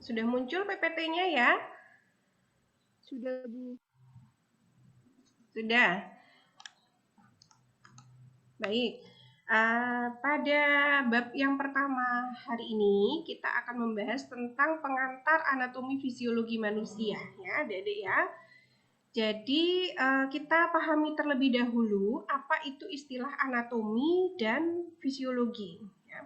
Sudah muncul PPT-nya ya? Sudah, Bu. Sudah. Baik. Pada bab yang pertama hari ini kita akan membahas tentang pengantar anatomi fisiologi manusia ya, Adik-adik ya. Jadi kita pahami terlebih dahulu apa itu istilah anatomi dan fisiologi ya.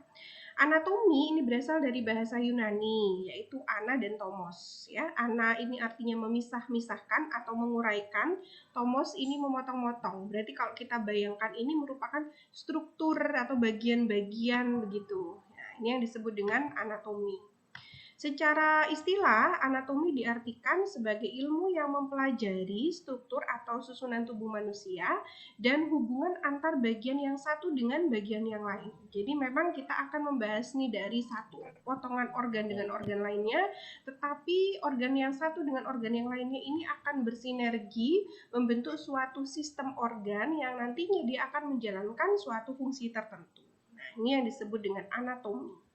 Anatomi ini berasal dari bahasa Yunani, yaitu ana dan tomos. Ya, ana ini artinya memisah-misahkan atau menguraikan, tomos ini memotong-motong. Berarti kalau kita bayangkan ini merupakan struktur atau bagian-bagian begitu. Nah, ini yang disebut dengan anatomi. Secara istilah, anatomi diartikan sebagai ilmu yang mempelajari struktur atau susunan tubuh manusia dan hubungan antar bagian yang satu dengan bagian yang lain. Jadi memang kita akan membahas nih dari satu potongan organ dengan organ lainnya, tetapi organ yang satu dengan organ yang lainnya ini akan bersinergi membentuk suatu sistem organ yang nantinya dia akan menjalankan suatu fungsi tertentu. Nah, ini yang disebut dengan anatomi.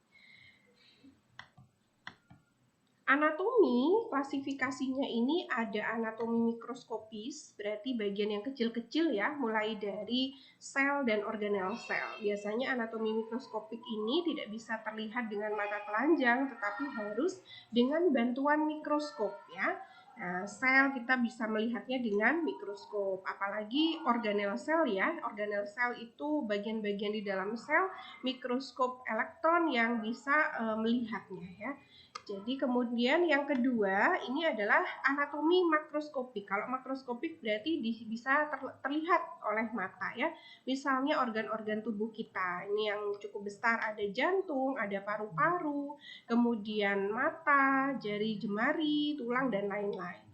Anatomi, klasifikasinya ini ada anatomi mikroskopis, berarti bagian yang kecil-kecil ya, mulai dari sel dan organel sel. Biasanya anatomi mikroskopik ini tidak bisa terlihat dengan mata telanjang, tetapi harus dengan bantuan mikroskop ya. Nah, sel kita bisa melihatnya dengan mikroskop, apalagi organel sel ya. Organel sel itu bagian-bagian di dalam sel, mikroskop elektron yang bisa melihatnya ya. Jadi kemudian yang kedua ini adalah anatomi makroskopik. Kalau makroskopik berarti bisa terlihat oleh mata ya. Misalnya organ-organ tubuh kita. Ini yang cukup besar, ada jantung, ada paru-paru, kemudian mata, jari jemari, tulang dan lain-lain.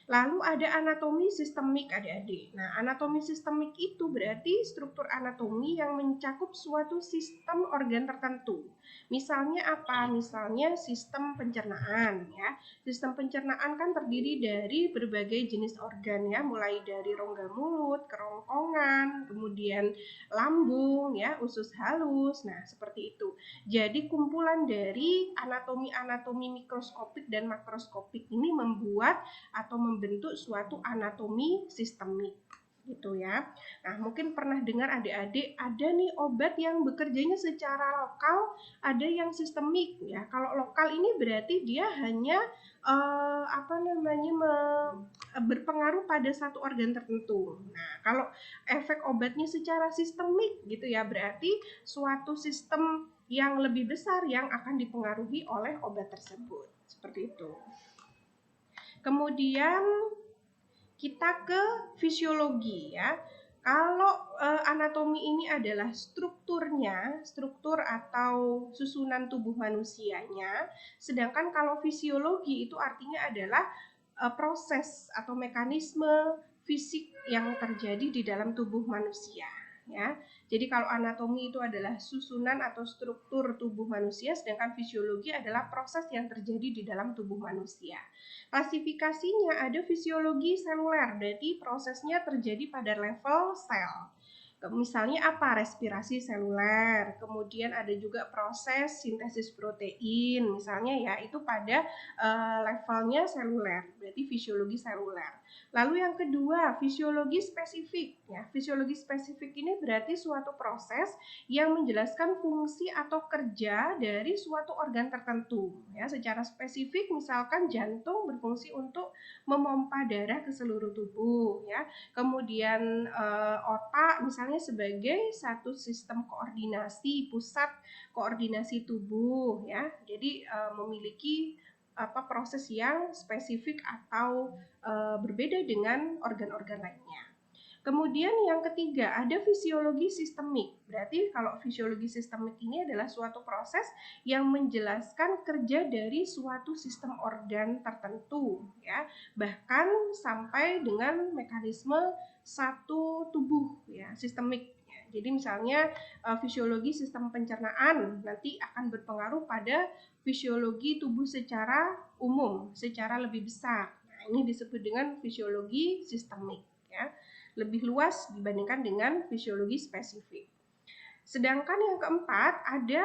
Lalu ada anatomi sistemik adik-adik. Nah, anatomi sistemik itu berarti struktur anatomi yang mencakup suatu sistem organ tertentu. Misalnya apa? Misalnya sistem pencernaan ya. Sistem pencernaan kan terdiri dari berbagai jenis organ ya, mulai dari rongga mulut, kerongkongan, kemudian lambung ya, usus halus. Nah, seperti itu. Jadi kumpulan dari anatomi-anatomi mikroskopik dan makroskopik ini membuat atau membentuk suatu anatomi sistemik gitu ya. Nah, mungkin pernah dengar adik-adik ada nih obat yang bekerjanya secara lokal, ada yang sistemik ya. Kalau lokal ini berarti dia hanya berpengaruh pada satu organ tertentu. Nah, kalau efek obatnya secara sistemik gitu ya, berarti suatu sistem yang lebih besar yang akan dipengaruhi oleh obat tersebut. Seperti itu. Kemudian kita ke fisiologi ya. Kalau anatomi ini adalah strukturnya, struktur atau susunan tubuh manusianya, sedangkan kalau fisiologi itu artinya adalah proses atau mekanisme fisik yang terjadi di dalam tubuh manusia ya. Jadi kalau anatomi itu adalah susunan atau struktur tubuh manusia, sedangkan fisiologi adalah proses yang terjadi di dalam tubuh manusia. Klasifikasinya ada fisiologi seluler, berarti prosesnya terjadi pada level sel. Misalnya apa? Respirasi seluler, kemudian ada juga proses sintesis protein, misalnya ya itu pada levelnya seluler, berarti fisiologi seluler. Lalu yang kedua, fisiologi spesifik. Ya, fisiologi spesifik ini berarti suatu proses yang menjelaskan fungsi atau kerja dari suatu organ tertentu. Ya, secara spesifik, misalkan jantung berfungsi untuk memompa darah ke seluruh tubuh. Ya, kemudian otak misalnya sebagai satu sistem koordinasi pusat koordinasi tubuh ya. Jadi memiliki proses yang spesifik atau berbeda dengan organ-organ lainnya. Kemudian yang ketiga ada fisiologi sistemik. Berarti kalau fisiologi sistemik ini adalah suatu proses yang menjelaskan kerja dari suatu sistem organ tertentu ya, bahkan sampai dengan mekanisme satu tubuh ya, sistemik. Jadi misalnya fisiologi sistem pencernaan nanti akan berpengaruh pada fisiologi tubuh secara umum, secara lebih besar. Nah, ini disebut dengan fisiologi sistemik ya, lebih luas dibandingkan dengan fisiologi spesifik. Sedangkan yang keempat ada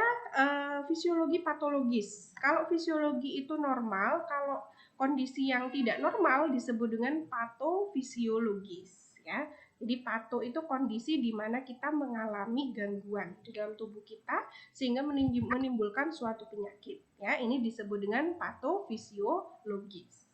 fisiologi patologis. Kalau fisiologi itu normal, kalau kondisi yang tidak normal disebut dengan patofisiologis, ya. Jadi pato itu kondisi di mana kita mengalami gangguan di dalam tubuh kita sehingga menimbulkan suatu penyakit, ya. Ini disebut dengan patofisiologis.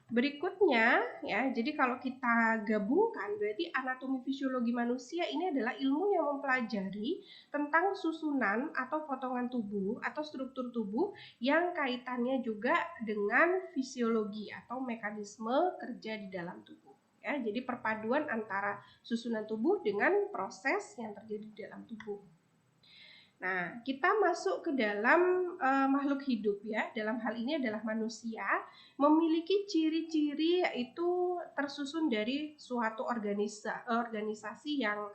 Berikutnya, ya, jadi kalau kita gabungkan berarti anatomi fisiologi manusia ini adalah ilmu yang mempelajari tentang susunan atau potongan tubuh atau struktur tubuh yang kaitannya juga dengan fisiologi atau mekanisme kerja di dalam tubuh. Ya, jadi perpaduan antara susunan tubuh dengan proses yang terjadi di dalam tubuh. Nah, kita masuk ke dalam makhluk hidup, ya. Dalam hal ini adalah manusia memiliki ciri-ciri yaitu tersusun dari suatu organisasi yang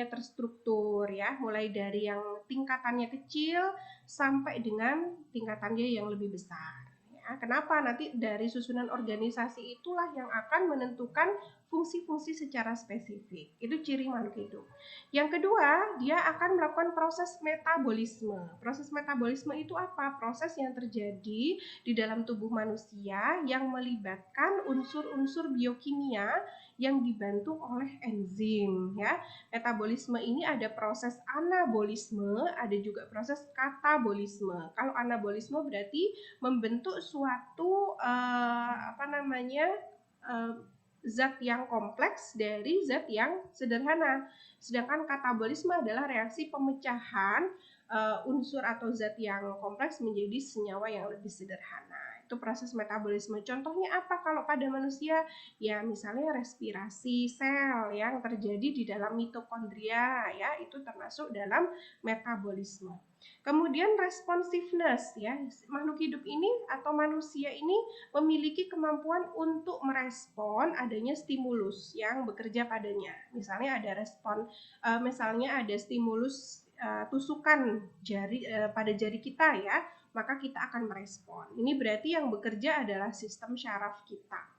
terstruktur, ya, mulai dari yang tingkatannya kecil sampai dengan tingkatannya yang lebih besar. Ya, kenapa? Nanti dari susunan organisasi itulah yang akan menentukan fungsi-fungsi secara spesifik. Itu ciri makhluk hidup. Yang kedua, dia akan melakukan proses metabolisme. Proses metabolisme itu apa? Proses yang terjadi di dalam tubuh manusia yang melibatkan unsur-unsur biokimia yang dibantu oleh enzim, ya. Metabolisme ini ada proses anabolisme, ada juga proses katabolisme. Kalau anabolisme berarti membentuk suatu zat yang kompleks dari zat yang sederhana. Sedangkan katabolisme adalah reaksi pemecahan unsur atau zat yang kompleks menjadi senyawa yang lebih sederhana. Itu proses metabolisme. Contohnya apa kalau pada manusia? Ya, misalnya respirasi sel yang terjadi di dalam mitokondria, ya, itu termasuk dalam metabolisme. Kemudian responsiveness, ya, makhluk hidup ini atau manusia ini memiliki kemampuan untuk merespon adanya stimulus yang bekerja padanya. Misalnya ada stimulus tusukan jari pada jari kita, ya, maka kita akan merespon. Ini berarti yang bekerja adalah sistem syaraf kita.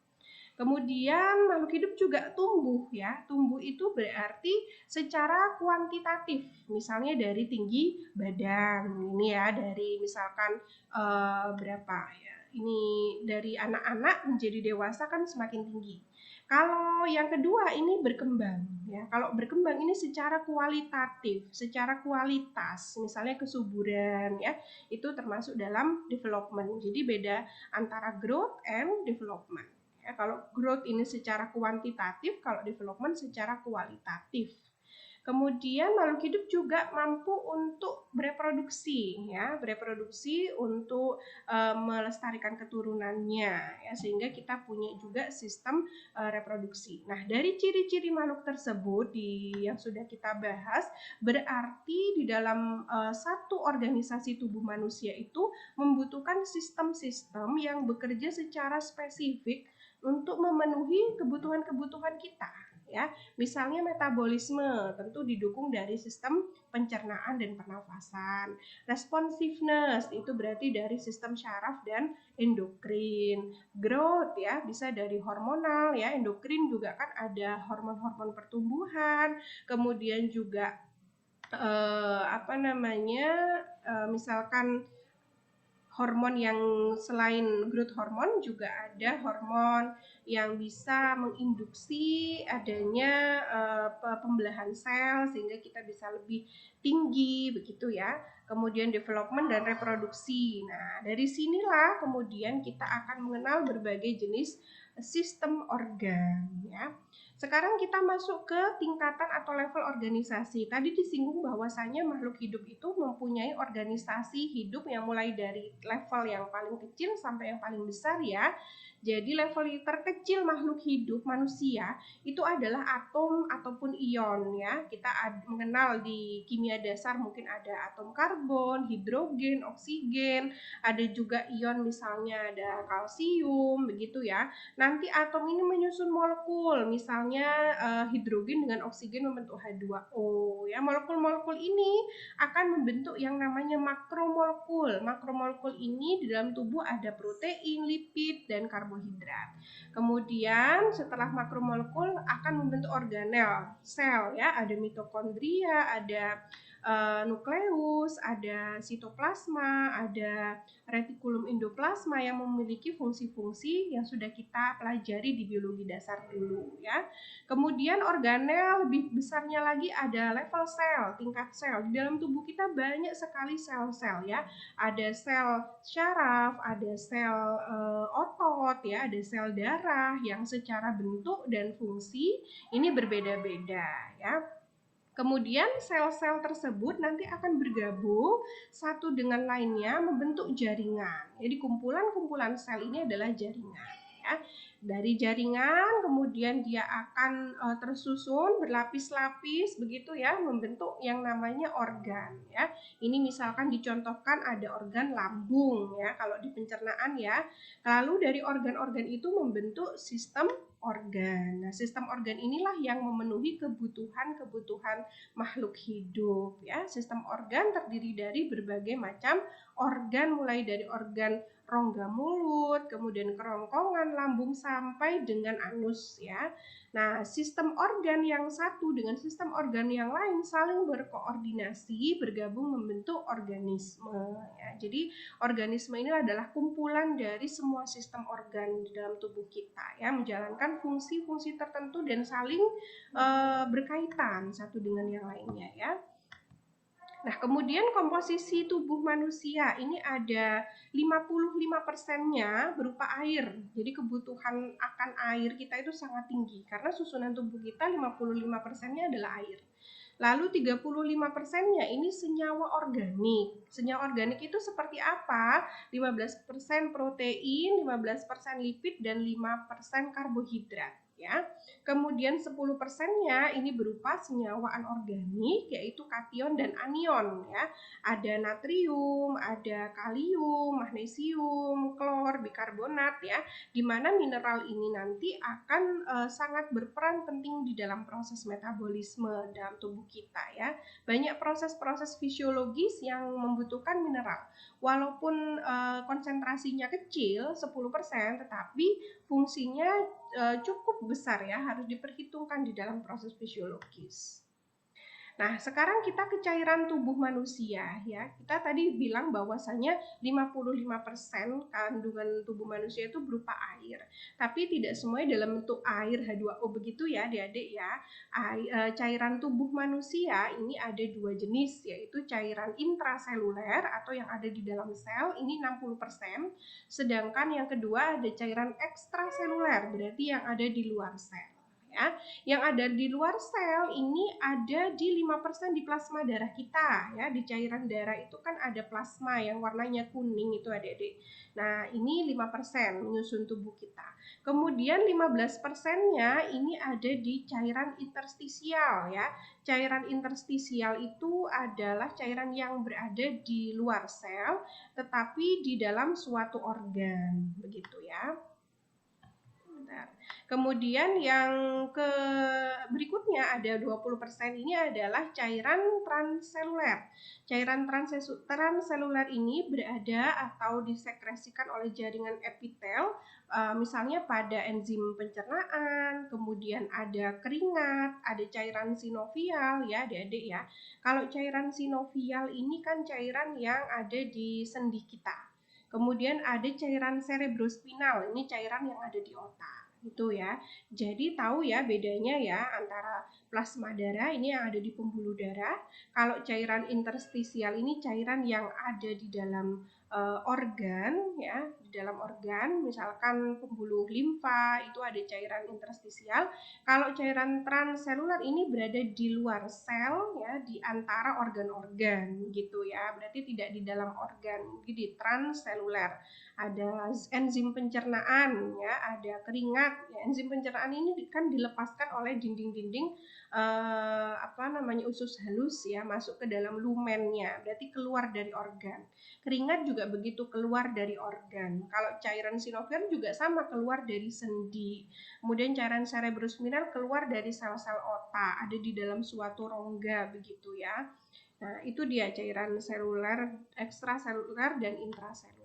Kemudian makhluk hidup juga tumbuh, ya. Tumbuh itu berarti secara kuantitatif, misalnya dari tinggi badan. Ini ya, dari misalkan berapa ya? Ini dari anak-anak menjadi dewasa kan semakin tinggi. Kalau yang kedua ini berkembang, ya. Kalau berkembang ini secara kualitatif, secara kualitas, misalnya kesuburan, ya, itu termasuk dalam development. Jadi beda antara growth and development. Ya, kalau growth ini secara kuantitatif, kalau development secara kualitatif. Kemudian makhluk hidup juga mampu untuk bereproduksi, ya, bereproduksi untuk melestarikan keturunannya, ya, sehingga kita punya juga sistem reproduksi. Nah, dari ciri-ciri makhluk tersebut yang sudah kita bahas, berarti di dalam satu organisasi tubuh manusia itu membutuhkan sistem-sistem yang bekerja secara spesifik untuk memenuhi kebutuhan-kebutuhan kita, ya. Misalnya metabolisme tentu didukung dari sistem pencernaan dan pernafasan. Responsiveness itu berarti dari sistem syaraf dan endokrin. Growth, ya, bisa dari hormonal, ya. Endokrin juga kan ada hormon-hormon pertumbuhan, kemudian juga misalkan hormon yang selain growth hormon juga ada hormon yang bisa menginduksi adanya pembelahan sel sehingga kita bisa lebih tinggi, begitu ya. Kemudian development dan reproduksi. Nah, dari sinilah kemudian kita akan mengenal berbagai jenis sistem organ, ya. Sekarang kita masuk ke tingkatan atau level organisasi. Tadi disinggung bahwasanya makhluk hidup itu mempunyai organisasi hidup yang mulai dari level yang paling kecil sampai yang paling besar, ya. Jadi level terkecil makhluk hidup manusia itu adalah atom ataupun ion, ya. Kita mengenal di kimia dasar mungkin ada atom karbon, hidrogen, oksigen, ada juga ion misalnya ada kalsium, begitu ya. Nanti atom ini menyusun molekul, misalnya hidrogen dengan oksigen membentuk H2O, ya. Molekul-molekul ini akan membentuk yang namanya makromolekul. Makromolekul ini di dalam tubuh ada protein, lipid, dan karbohidrat. karbohidrat. Kemudian setelah makromolekul akan membentuk organel, sel ya, ada mitokondria, ada nukleus, ada sitoplasma, ada retikulum endoplasma yang memiliki fungsi-fungsi yang sudah kita pelajari di biologi dasar dulu ya. Kemudian organel lebih besarnya lagi ada level sel, tingkat sel. Di dalam tubuh kita banyak sekali sel-sel ya. Ada sel syaraf, ada sel otot ya, ada sel darah yang secara bentuk dan fungsi ini berbeda-beda ya. Kemudian sel-sel tersebut nanti akan bergabung satu dengan lainnya membentuk jaringan. Jadi kumpulan-kumpulan sel ini adalah jaringan ya. Dari jaringan kemudian dia akan tersusun berlapis-lapis begitu ya, membentuk yang namanya organ ya. Ini misalkan dicontohkan ada organ lambung ya kalau di pencernaan ya. Lalu dari organ-organ itu membentuk sistem organ. Nah, sistem organ inilah yang memenuhi kebutuhan-kebutuhan makhluk hidup ya. Sistem organ terdiri dari berbagai macam organ mulai dari organ rongga mulut, kemudian kerongkongan, lambung sampai dengan anus ya. Nah, sistem organ yang satu dengan sistem organ yang lain saling berkoordinasi, bergabung membentuk organisme ya. Jadi organisme ini adalah kumpulan dari semua sistem organ di dalam tubuh kita ya, menjalankan fungsi-fungsi tertentu dan saling berkaitan satu dengan yang lainnya ya. Nah, kemudian komposisi tubuh manusia ini ada 55%-nya berupa air. Jadi kebutuhan akan air kita itu sangat tinggi karena susunan tubuh kita 55%-nya adalah air. Lalu 35%-nya ini senyawa organik. Senyawa organik itu seperti apa? 15% protein, 15% lipid, dan 5% karbohidrat ya. Kemudian 10%-nya ini berupa senyawa anorganik yaitu kation dan anion ya. Ada natrium, ada kalium, magnesium, klor, bikarbonat ya. Di mana mineral ini nanti akan sangat berperan penting di dalam proses metabolisme dalam tubuh kita ya. Banyak proses-proses fisiologis yang membutuhkan mineral. Walaupun konsentrasinya kecil 10%, tetapi fungsinya cukup besar ya, harus diperhitungkan di dalam proses fisiologis. Nah, sekarang kita ke cairan tubuh manusia ya. Kita tadi bilang bahwasanya 55% kandungan tubuh manusia itu berupa air. Tapi tidak semuanya dalam bentuk air H2O begitu ya, Adik-adik ya. Cairan tubuh manusia ini ada dua jenis, yaitu cairan intraseluler atau yang ada di dalam sel, ini 60%. Sedangkan yang kedua ada cairan ekstraseluler, berarti yang ada di luar sel. Ya, yang ada di luar sel ini ada di 5% di plasma darah kita ya. Di cairan darah itu kan ada plasma yang warnanya kuning itu Adik-adik. Nah, ini 5% menyusun tubuh kita. Kemudian 15%-nya ini ada di cairan interstisial ya. Cairan interstisial itu adalah cairan yang berada di luar sel tetapi di dalam suatu organ, begitu ya. Kemudian yang berikutnya ada 20% ini adalah cairan transseluler. Cairan transseluler ini berada atau disekresikan oleh jaringan epitel, misalnya pada enzim pencernaan, kemudian ada keringat, ada cairan sinovial ya adik-adik ya. Kalau cairan sinovial ini kan cairan yang ada di sendi kita. Kemudian ada cairan cerebrospinal, ini cairan yang ada di otak. Itu ya. Jadi tahu ya bedanya ya antara plasma darah ini yang ada di pembuluh darah. Kalau cairan interstisial ini cairan yang ada di dalam organ ya, di dalam organ, misalkan pembuluh limfa itu ada cairan interstisial. Kalau cairan transseluler ini berada di luar sel ya, di antara organ-organ gitu ya. Berarti tidak di dalam organ, jadi di transseluler. Ada enzim pencernaan ya, ada keringat ya. Enzim pencernaan ini kan dilepaskan oleh dinding-dinding usus halus ya, masuk ke dalam lumennya, berarti keluar dari organ. Keringat juga begitu, keluar dari organ. Kalau cairan sinovial juga sama, keluar dari sendi. Kemudian cairan cerebrospinal keluar dari sel-sel otak, ada di dalam suatu rongga begitu ya. Nah, itu dia cairan seluler, ekstraseluler dan intraseluler.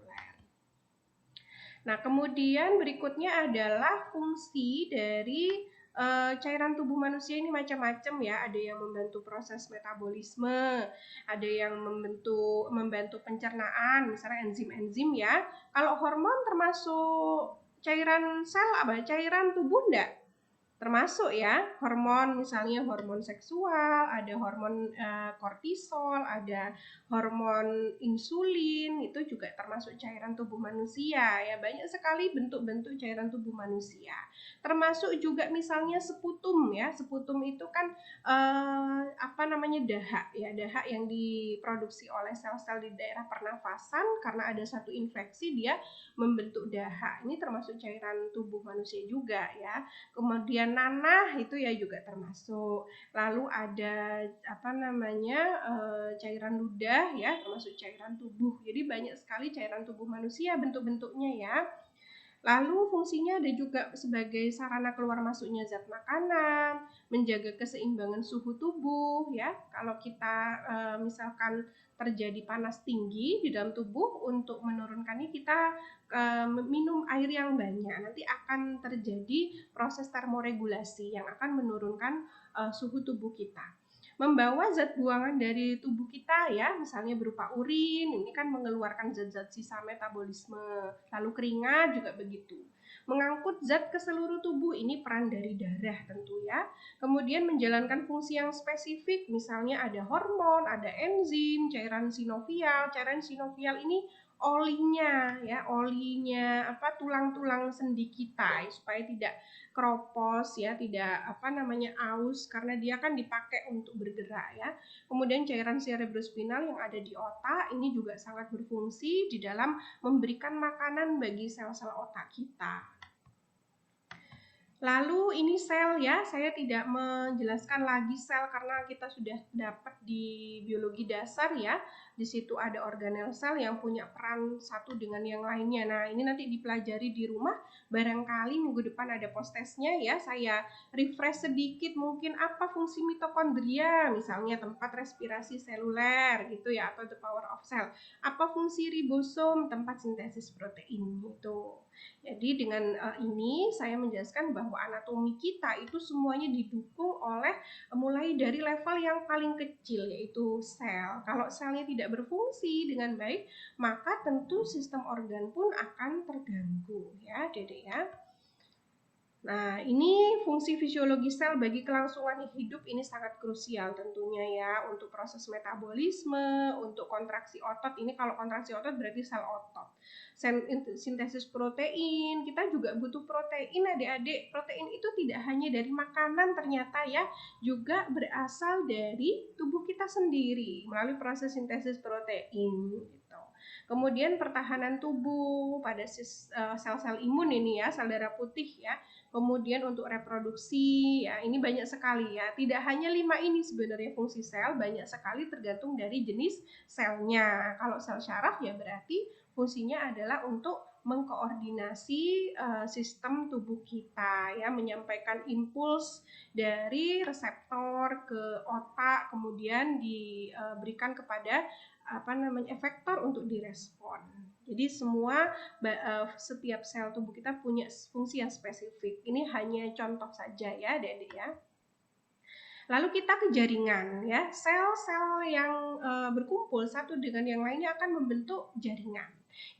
Nah, kemudian berikutnya adalah fungsi dari cairan tubuh manusia ini macam-macam ya. Ada yang membantu proses metabolisme, ada yang membantu pencernaan, misalnya enzim-enzim ya. Kalau hormon termasuk cairan sel apa? Cairan tubuh enggak? Termasuk ya hormon, misalnya hormon seksual, ada hormon kortisol, ada hormon insulin, itu juga termasuk cairan tubuh manusia ya. Banyak sekali bentuk-bentuk cairan tubuh manusia. Termasuk juga misalnya seputum ya. Seputum itu kan dahak ya, dahak yang diproduksi oleh sel-sel di daerah pernafasan karena ada satu infeksi dia membentuk dahak. Ini termasuk cairan tubuh manusia juga ya. Kemudian nanah itu ya juga termasuk. Lalu ada cairan ludah ya, termasuk cairan tubuh. Jadi banyak sekali cairan tubuh manusia bentuk-bentuknya ya. Lalu fungsinya ada juga sebagai sarana keluar masuknya zat makanan, menjaga keseimbangan suhu tubuh ya. Kalau kita misalkan terjadi panas tinggi di dalam tubuh, untuk menurunkannya kita minum air yang banyak. Nanti akan terjadi proses termoregulasi yang akan menurunkan suhu tubuh kita. Membawa zat buangan dari tubuh kita ya, misalnya berupa urin, ini kan mengeluarkan zat-zat sisa metabolisme. Lalu keringat juga begitu. Mengangkut zat ke seluruh tubuh, ini peran dari darah tentu ya. Kemudian menjalankan fungsi yang spesifik, misalnya ada hormon, ada enzim, cairan sinovial. Cairan sinovial ini olinya ya, olinya tulang-tulang sendi kita supaya tidak kropos ya, tidak aus karena dia kan dipakai untuk bergerak ya. Kemudian cairan cerebrospinal yang ada di otak ini juga sangat berfungsi di dalam memberikan makanan bagi sel-sel otak kita. Lalu ini sel ya, saya tidak menjelaskan lagi sel karena kita sudah dapat di biologi dasar ya. Di situ ada organel sel yang punya peran satu dengan yang lainnya. Nah, ini nanti dipelajari di rumah. Barangkali minggu depan ada post-testnya ya. Saya refresh sedikit mungkin apa fungsi mitokondria, misalnya tempat respirasi seluler gitu ya, atau the power of cell. Apa fungsi ribosom, tempat sintesis protein gitu. Jadi dengan ini saya menjelaskan bahwa anatomi kita itu semuanya didukung oleh mulai dari level yang paling kecil yaitu sel. Kalau selnya tidak berfungsi dengan baik, maka tentu sistem organ pun akan terganggu ya, Dedek ya. Nah, ini fungsi fisiologi sel bagi kelangsungan hidup ini sangat krusial tentunya ya, untuk proses metabolisme, untuk kontraksi otot. Ini kalau kontraksi otot berarti sel otot. Sintesis protein, kita juga butuh protein adik-adik. Protein itu tidak hanya dari makanan ternyata ya, juga berasal dari tubuh kita sendiri melalui proses sintesis protein gitu. Kemudian pertahanan tubuh pada sel-sel imun ini ya, sel darah putih ya. Kemudian untuk reproduksi ya, ini banyak sekali ya. Tidak hanya 5 ini sebenarnya fungsi sel, banyak sekali tergantung dari jenis selnya. Kalau sel syaraf ya berarti fungsinya adalah untuk mengkoordinasi sistem tubuh kita ya, menyampaikan impuls dari reseptor ke otak, kemudian diberikan kepada efektor untuk direspon. Jadi semua setiap sel tubuh kita punya fungsi yang spesifik. Ini hanya contoh saja ya, Adik-adik ya. Lalu kita ke jaringan ya. Sel-sel yang berkumpul satu dengan yang lainnya akan membentuk jaringan.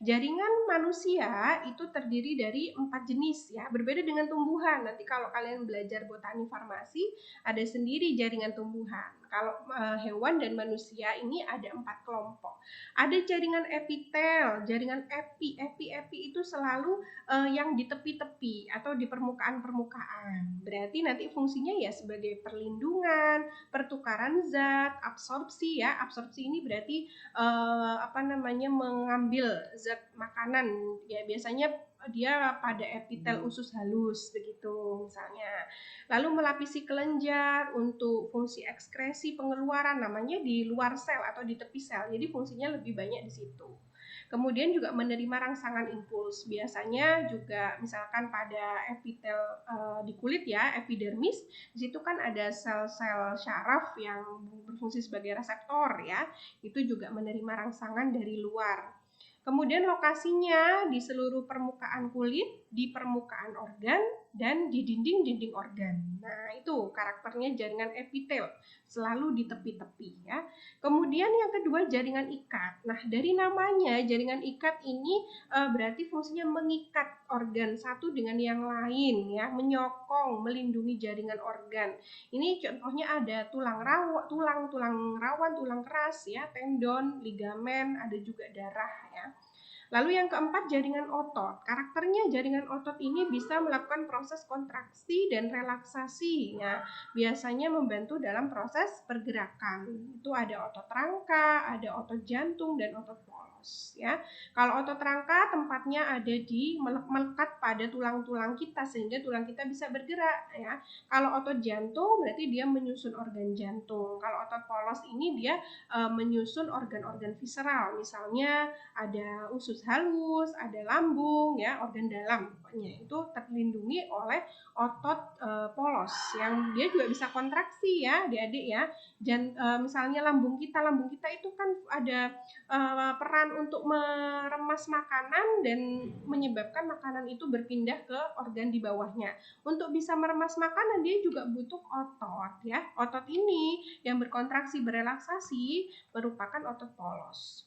Jaringan manusia itu terdiri dari 4 jenis ya, berbeda dengan tumbuhan. Nanti kalau kalian belajar botani farmasi, ada sendiri jaringan tumbuhan. Kalau hewan dan manusia ini ada 4 kelompok. Ada jaringan epitel, jaringan epi itu selalu yang di tepi-tepi atau di permukaan-permukaan. Berarti nanti fungsinya ya sebagai perlindungan, pertukaran zat, absorpsi ya. Absorpsi ini berarti mengambil zat makanan ya, biasanya dia pada epitel usus halus begitu misalnya. Lalu melapisi kelenjar untuk fungsi ekskresi pengeluaran, namanya di luar sel atau di tepi sel. Jadi fungsinya lebih banyak di situ. Kemudian juga menerima rangsangan impuls. Biasanya juga misalkan pada epitel di kulit ya, epidermis, di situ kan ada sel-sel syaraf yang berfungsi sebagai reseptor ya. Itu juga menerima rangsangan dari luar. Kemudian lokasinya di seluruh permukaan kulit, di permukaan organ, dan di dinding-dinding organ. Nah, itu karakternya jaringan epitel, selalu di tepi-tepi ya. Kemudian yang kedua jaringan ikat. Nah, dari namanya jaringan ikat ini berarti fungsinya mengikat organ satu dengan yang lain ya, menyokong, melindungi jaringan organ. Ini contohnya ada tulang rawan, tulang keras ya, tendon, ligamen, ada juga darah ya. Lalu yang keempat jaringan otot. Karakternya jaringan otot ini bisa melakukan proses kontraksi dan relaksasi ya. Biasanya membantu dalam proses pergerakan. Itu ada otot rangka, ada otot jantung dan otot polos ya. Kalau otot rangka tempatnya ada di melekat pada tulang-tulang kita sehingga tulang kita bisa bergerak ya. Kalau otot jantung berarti dia menyusun organ jantung. Kalau otot polos ini dia menyusun organ-organ visceral. Misalnya ada usus halus, ada lambung ya, organ dalam pokoknya itu terlindungi oleh otot polos yang dia juga bisa kontraksi ya adik-adik ya. Misalnya lambung kita itu kan ada peran untuk meremas makanan dan menyebabkan makanan itu berpindah ke organ di bawahnya. Untuk bisa meremas makanan dia juga butuh otot ya. Otot ini yang berkontraksi berelaksasi merupakan otot polos.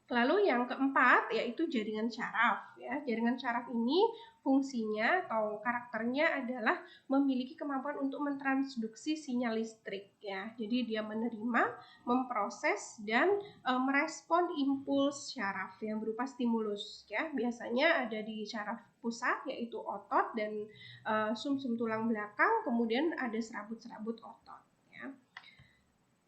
Lalu yang keempat yaitu jaringan syaraf ya. Jaringan syaraf ini fungsinya atau karakternya adalah memiliki kemampuan untuk mentransduksi sinyal listrik ya. Jadi dia menerima, memproses dan merespon impuls syaraf yang berupa stimulus ya. Biasanya ada di syaraf pusat yaitu otot dan sumsum tulang belakang, kemudian ada serabut-serabut otot.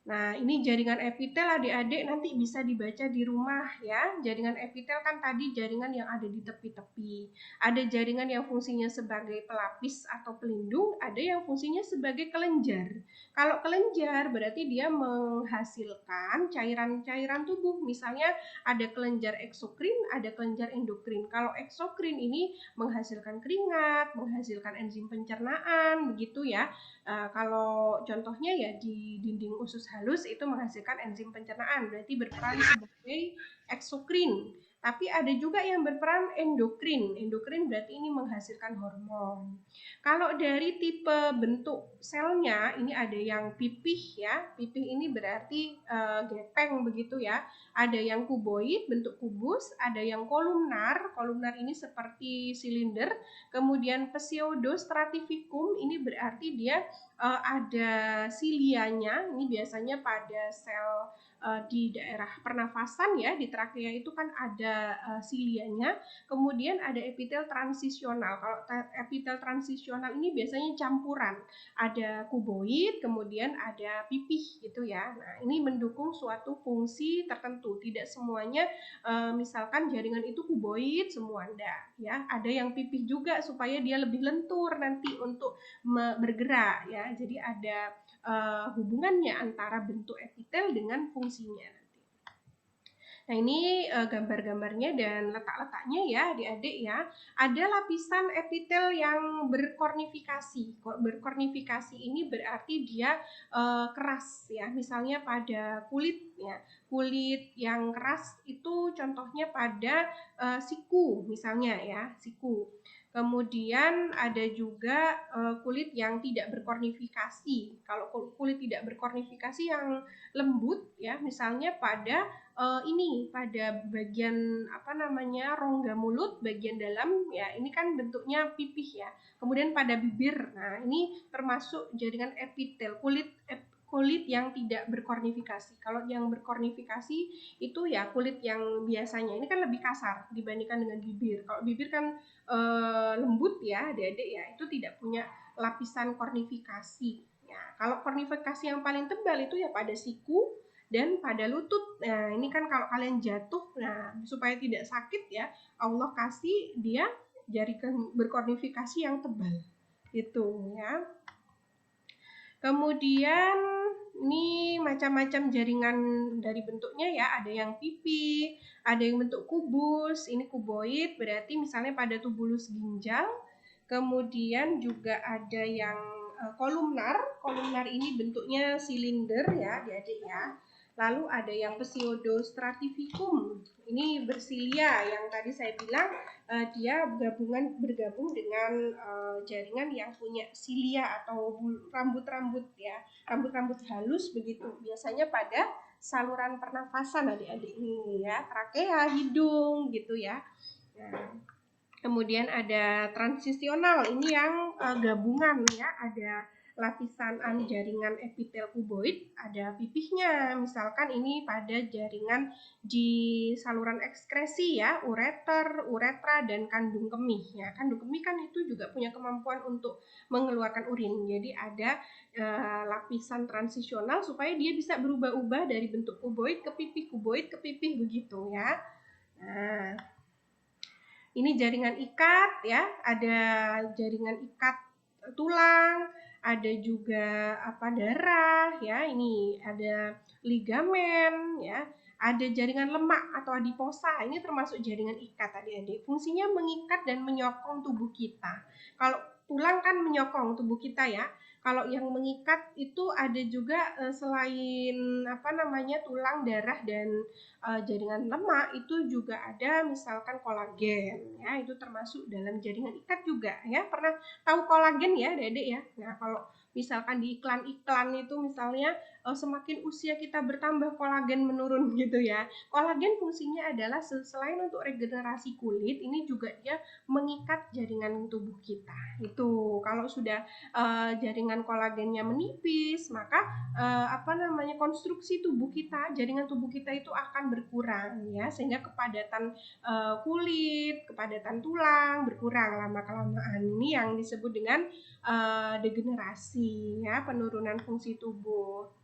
Nah, ini jaringan epitel adik-adik nanti bisa dibaca di rumah ya. Jaringan epitel kan tadi jaringan yang ada di tepi-tepi. Ada jaringan yang fungsinya sebagai pelapis atau pelindung, ada yang fungsinya sebagai kelenjar. Kalau kelenjar berarti dia menghasilkan cairan-cairan tubuh. Misalnya ada kelenjar eksokrin, ada kelenjar endokrin. Kalau eksokrin ini menghasilkan keringat, menghasilkan enzim pencernaan, begitu ya. Kalau contohnya ya di dinding usus halus itu menghasilkan enzim pencernaan, berarti berperan sebagai eksokrin. Tapi ada juga yang berperan endokrin. Endokrin berarti ini menghasilkan hormon. Kalau dari tipe bentuk selnya ini ada yang pipih ya. Pipih ini berarti gepeng begitu ya. Ada yang kuboid bentuk kubus, ada yang kolumnar. Kolumnar ini seperti silinder. Kemudian pseudostratificum ini berarti dia ada silianya. Ini biasanya pada sel di daerah pernafasan ya, di trakea itu kan ada silianya. Kemudian ada epitel transisional. Kalau epitel transisional ini biasanya campuran. Ada kuboid, kemudian ada pipih gitu ya. Nah, ini mendukung suatu fungsi tertentu. Tidak semuanya misalkan jaringan itu kuboid semua enggak ya. Ada yang pipih juga supaya dia lebih lentur nanti untuk bergerak ya. Jadi ada hubungannya antara bentuk epitel dengan fungsinya nanti. Nah, ini gambar-gambarnya dan letak-letaknya ya adik-adik ya. Ada lapisan epitel yang berkornifikasi. Berkornifikasi ini berarti dia keras ya. Misalnya pada kulit ya. Kulit yang keras itu contohnya pada siku misalnya ya, siku. Kemudian ada juga kulit yang tidak berkornifikasi. Kalau kulit tidak berkornifikasi yang lembut ya, misalnya pada pada bagian rongga mulut bagian dalam ya, ini kan bentuknya pipih ya. Kemudian pada bibir. Nah, ini termasuk jaringan epitel, kulit yang tidak berkornifikasi. Kalau yang berkornifikasi itu ya kulit yang biasanya ini kan lebih kasar dibandingkan dengan bibir. Kalau bibir kan lembut ya adik-adik ya, itu tidak punya lapisan kornifikasi ya. Kalau kornifikasi yang paling tebal itu ya pada siku dan pada lutut. Nah, ini kan kalau kalian jatuh, nah supaya tidak sakit ya, Allah kasih dia jaringan berkornifikasi yang tebal. Itu ya. Kemudian ini macam-macam jaringan dari bentuknya ya, ada yang pipi, ada yang bentuk kubus, ini kuboid berarti misalnya pada tubulus ginjal. Kemudian juga ada yang kolumnar ini bentuknya silinder ya adik-adik ya. Lalu ada yang Pseudostratificum, ini bersilia yang tadi saya bilang dia bergabung dengan jaringan yang punya silia atau rambut-rambut ya, rambut-rambut halus begitu, biasanya pada saluran pernafasan adik-adik ini ya, trakea, hidung gitu ya. Nah, kemudian ada transisional, ini yang gabungan ya, ada lapisan jaringan epitel kuboid, ada pipihnya. Misalkan ini pada jaringan di saluran ekskresi ya, ureter, uretra, dan kandung kemih ya. Kandung kemih kan itu juga punya kemampuan untuk mengeluarkan urin. Jadi ada lapisan transisional supaya dia bisa berubah-ubah dari bentuk kuboid ke pipih begitu ya. Nah, ini jaringan ikat ya, ada jaringan ikat tulang, ada juga darah ya, ini ada ligamen ya, ada jaringan lemak atau adiposa, ini termasuk jaringan ikat adik-adik. Fungsinya mengikat dan menyokong tubuh kita. Kalau tulang kan menyokong tubuh kita ya. Kalau yang mengikat itu ada juga selain tulang, darah, dan jaringan lemak itu juga ada misalkan kolagen ya, itu termasuk dalam jaringan ikat juga ya. Pernah tahu kolagen ya Dede ya? Nah, kalau misalkan di iklan-iklan itu misalnya semakin usia kita bertambah kolagen menurun gitu ya. Kolagen fungsinya adalah selain untuk regenerasi kulit, ini juga dia mengikat jaringan tubuh kita. Itu kalau sudah jaringan kolagennya menipis, maka konstruksi tubuh kita, jaringan tubuh kita itu akan berkurang ya, sehingga kepadatan kulit, kepadatan tulang berkurang lama-kelamaan. Ini yang disebut dengan degenerasi ya, penurunan fungsi tubuh.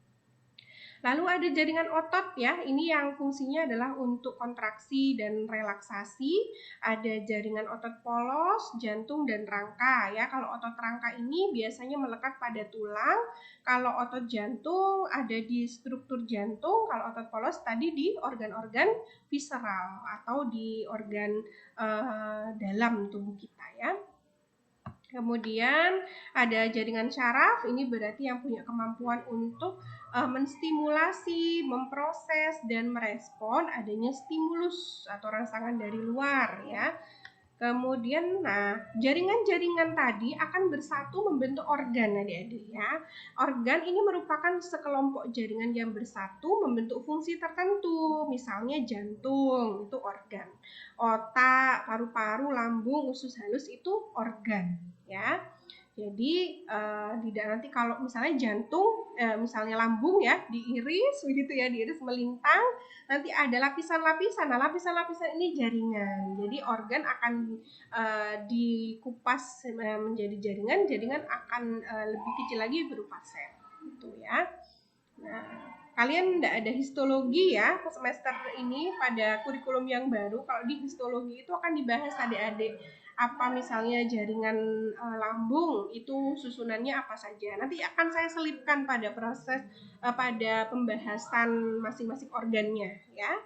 Lalu ada jaringan otot ya, ini yang fungsinya adalah untuk kontraksi dan relaksasi. Ada jaringan otot polos, jantung, dan rangka ya. Kalau otot rangka ini biasanya melekat pada tulang. Kalau otot jantung ada di struktur jantung. Kalau otot polos tadi di organ-organ visceral atau di organ dalam tubuh kita ya. Kemudian ada jaringan syaraf, ini berarti yang punya kemampuan untuk menstimulasi, memproses, dan merespon adanya stimulus atau rangsangan dari luar ya. Kemudian, jaringan-jaringan tadi akan bersatu membentuk organ adik-adik ya. Organ ini merupakan sekelompok jaringan yang bersatu membentuk fungsi tertentu. Misalnya jantung, itu organ. Otak, paru-paru, lambung, usus halus itu organ ya. Jadi nanti kalau misalnya jantung, misalnya lambung ya, diiris begitu ya, diiris melintang, nanti ada lapisan-lapisan. Nah, lapisan-lapisan ini jaringan. Jadi organ akan dikupas menjadi jaringan, jaringan akan lebih kecil lagi berupa sel, gitu ya. Nah, kalian tidak ada histologi ya semester ini pada kurikulum yang baru. Kalau di histologi itu akan dibahas adik-adik apa misalnya jaringan lambung itu susunannya apa saja. Nanti akan saya selipkan pada proses pada pembahasan masing-masing organnya ya.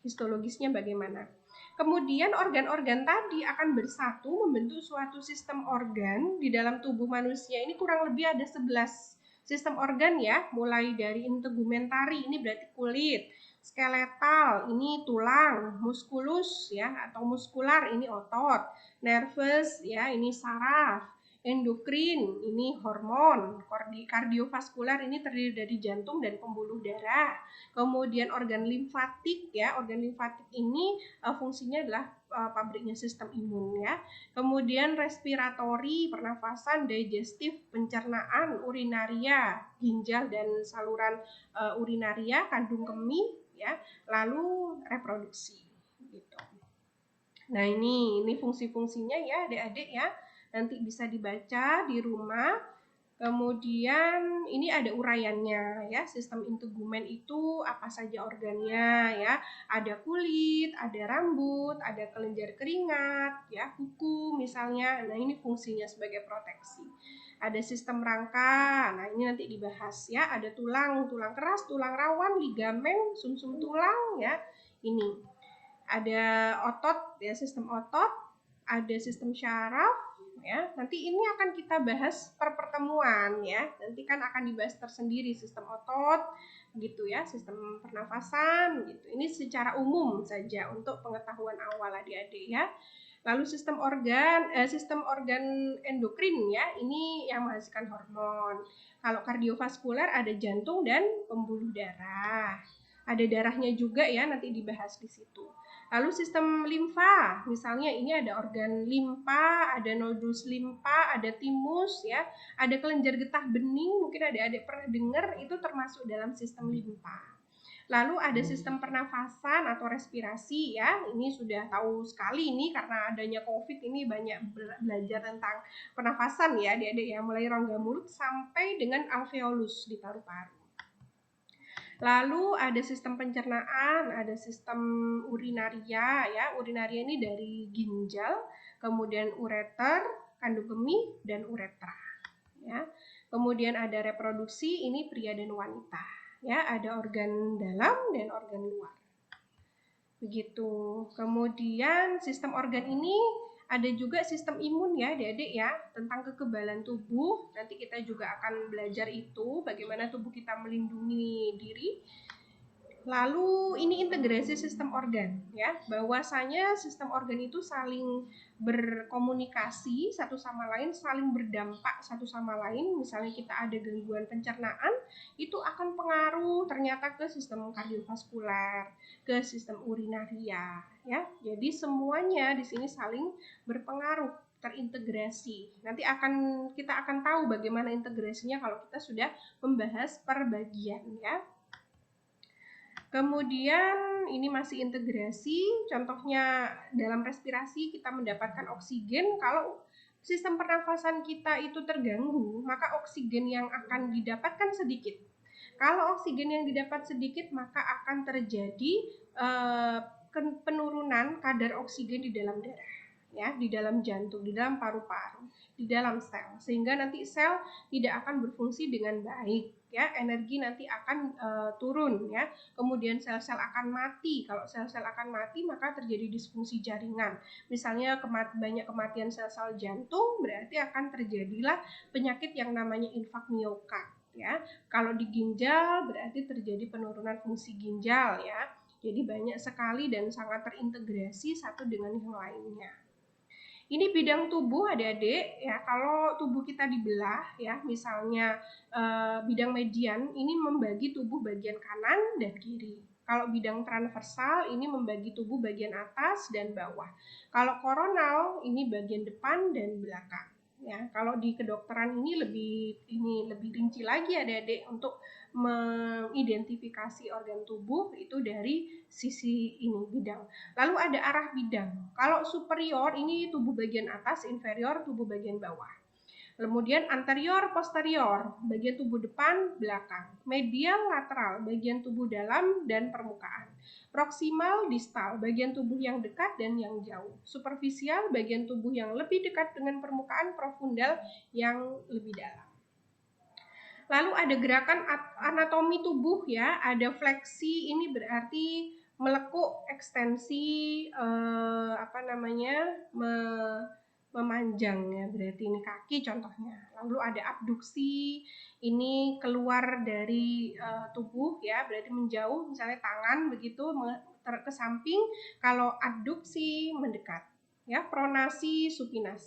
Histologisnya bagaimana. Kemudian organ-organ tadi akan bersatu membentuk suatu sistem organ di dalam tubuh manusia. Ini kurang lebih ada 11 sistem organ ya, mulai dari integumentari, ini berarti kulit, skeletal, ini tulang, muskulus ya atau muskular, ini otot, nervous ya, ini saraf, endokrin, ini hormon, kardiovaskular, ini terdiri dari jantung dan pembuluh darah. Kemudian organ limfatik ya, organ limfatik ini fungsinya adalah pabriknya sistem imun ya. Kemudian respiratori, pernafasan, digestif, pencernaan, urinaria, ginjal dan saluran urinaria, kandung kemih ya, lalu reproduksi gitu. Nah, ini fungsi-fungsinya ya adik-adik ya. Nanti bisa dibaca di rumah. Kemudian ini ada uraiannya ya, sistem integumen itu apa saja organnya ya. Ada kulit, ada rambut, ada kelenjar keringat ya, kuku misalnya. Nah, ini fungsinya sebagai proteksi. Ada sistem rangka. Nah, ini nanti dibahas ya. Ada tulang, tulang keras, tulang rawan, ligamen, sumsum tulang ya. Ini. Ada otot ya, sistem otot, ada sistem syaraf ya. Nanti ini akan kita bahas per pertemuan ya. Nanti kan akan dibahas tersendiri sistem otot, gitu ya, sistem pernafasan gitu. Ini secara umum saja untuk pengetahuan awal adik-adik ya. Lalu sistem organ endokrin ya, ini yang menghasilkan hormon. Kalau kardiovaskuler ada jantung dan pembuluh darah. Ada darahnya juga ya, nanti dibahas di situ. Lalu sistem limfa, misalnya ini ada organ limpa, ada nodus limpa, ada timus ya, ada kelenjar getah bening, mungkin adik-adik pernah dengar, itu termasuk dalam sistem limpa. Lalu ada sistem pernafasan atau respirasi ya, ini sudah tahu sekali ini karena adanya COVID ini banyak belajar tentang pernafasan ya adik-adik ya, mulai rongga mulut sampai dengan alveolus di paru-paru. Lalu ada sistem pencernaan, ada sistem urinaria ya. Urinaria ini dari ginjal, kemudian ureter, kandung kemih dan uretra. Ya. Kemudian ada reproduksi, ini pria dan wanita. Ya, ada organ dalam dan organ luar. Begitu. Kemudian sistem organ ini ada juga sistem imun ya adik-adik ya, tentang kekebalan tubuh. Nanti kita juga akan belajar itu, bagaimana tubuh kita melindungi diri. Lalu ini integrasi sistem organ ya, bahwasanya sistem organ itu saling berkomunikasi satu sama lain, saling berdampak satu sama lain. Misalnya kita ada gangguan pencernaan, itu akan pengaruh ternyata ke sistem kardiovaskuler, ke sistem urinaria ya. Jadi semuanya di sini saling berpengaruh, terintegrasi. Nanti kita akan tahu bagaimana integrasinya kalau kita sudah membahas per bagian ya. Kemudian ini masih integrasi, contohnya dalam respirasi kita mendapatkan oksigen. Kalau sistem pernafasan kita itu terganggu, maka oksigen yang akan didapatkan sedikit. Kalau oksigen yang didapat sedikit, maka akan terjadi penurunan kadar oksigen di dalam darah, ya, di dalam jantung, di dalam paru-paru, di dalam sel, sehingga nanti sel tidak akan berfungsi dengan baik. Ya, energi nanti akan turun ya. Kemudian sel-sel akan mati. Kalau sel-sel akan mati, maka terjadi disfungsi jaringan. Misalnya banyak kematian sel-sel jantung, berarti akan terjadilah penyakit yang namanya infak miokard ya. Kalau di ginjal berarti terjadi penurunan fungsi ginjal ya. Jadi banyak sekali dan sangat terintegrasi satu dengan yang lainnya. Ini bidang tubuh adik-adik ya, kalau tubuh kita dibelah ya, misalnya bidang median ini membagi tubuh bagian kanan dan kiri. Kalau bidang transversal ini membagi tubuh bagian atas dan bawah. Kalau koronal ini bagian depan dan belakang. Ya, kalau di kedokteran ini lebih rinci lagi adik-adik untuk mengidentifikasi organ tubuh itu dari sisi ini bidang. Lalu ada arah bidang. Kalau superior ini tubuh bagian atas, inferior tubuh bagian bawah. Kemudian anterior, posterior, bagian tubuh depan, belakang. Medial, lateral, bagian tubuh dalam dan permukaan. Proksimal, distal, bagian tubuh yang dekat dan yang jauh. Superficial, bagian tubuh yang lebih dekat dengan permukaan. Profundal, yang lebih dalam. Lalu ada gerakan anatomi tubuh ya, ada fleksi, ini berarti melekuk, ekstensi, memanjang ya, berarti ini kaki contohnya. Lalu ada abduksi, ini keluar dari tubuh ya, berarti menjauh, misalnya tangan begitu ke samping. Kalau abduksi mendekat ya, pronasi, supinasi.